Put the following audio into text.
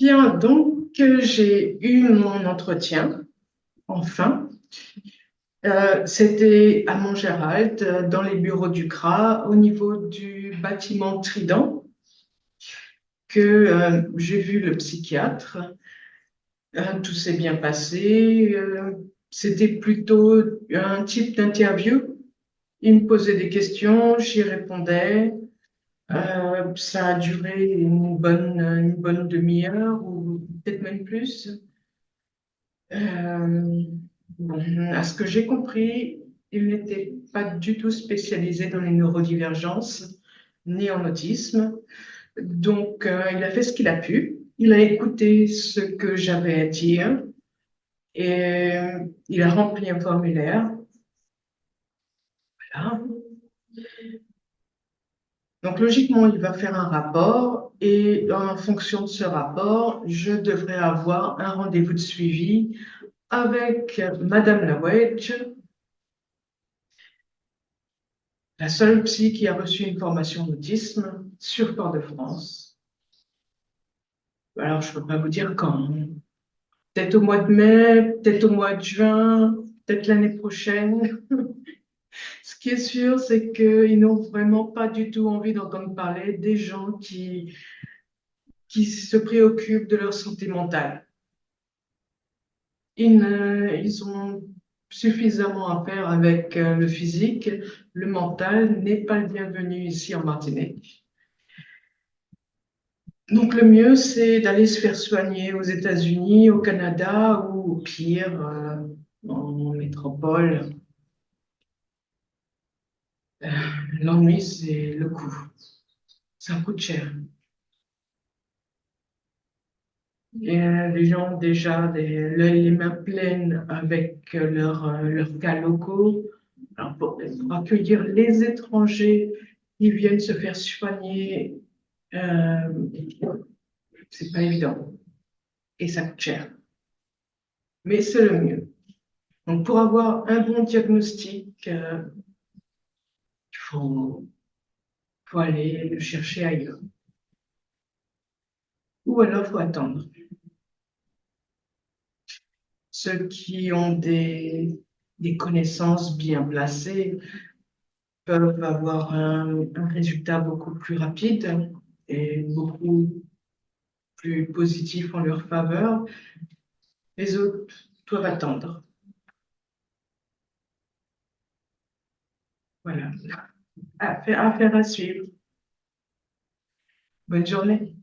Bien, donc j'ai eu mon entretien, enfin. C'était à Montgérald, dans les bureaux du CRA, au niveau du bâtiment Trident, que j'ai vu le psychiatre. Tout s'est bien passé. C'était plutôt un type d'interview. Il me posait des questions, j'y répondais. Ça a duré une bonne demi-heure ou peut-être même plus. Euh, bon, à ce que j'ai compris, il n'était pas du tout spécialisé dans les neurodivergences ni en autisme. Donc, il a fait ce qu'il a pu. Il a écouté ce que j'avais à dire et il a rempli un formulaire. Voilà. Donc, logiquement, il va faire un rapport et en fonction de ce rapport, je devrais avoir un rendez-vous de suivi avec Madame Lawedge, la seule psy qui a reçu une formation d'autisme sur Fort-de-France. Alors, je ne peux pas vous dire quand, hein. Peut-être au mois de mai, peut-être au mois de juin, peut-être l'année prochaine. Ce qui est sûr, c'est qu'ils n'ont vraiment pas du tout envie d'entendre parler des gens qui se préoccupent de leur santé mentale. Ils ont suffisamment à faire avec le physique. Le mental n'est pas le bienvenu ici en Martinique. Donc, le mieux, c'est d'aller se faire soigner aux États-Unis, au Canada ou au pire, en métropole. Euh, L'ennui, c'est le coût. Ça coûte cher. Et les gens ont déjà les mains pleines avec leurs cas locaux. Alors, pour accueillir les étrangers qui viennent se faire soigner, euh, c'est pas évident. Et ça coûte cher. Mais c'est le mieux. Donc, pour avoir un bon diagnostic, il faut aller le chercher ailleurs. Ou alors, il faut attendre. Ceux qui ont des connaissances bien placées peuvent avoir un résultat beaucoup plus rapide et beaucoup plus positif en leur faveur. Les autres doivent attendre. Voilà. Affaire à suivre. Bonne journée.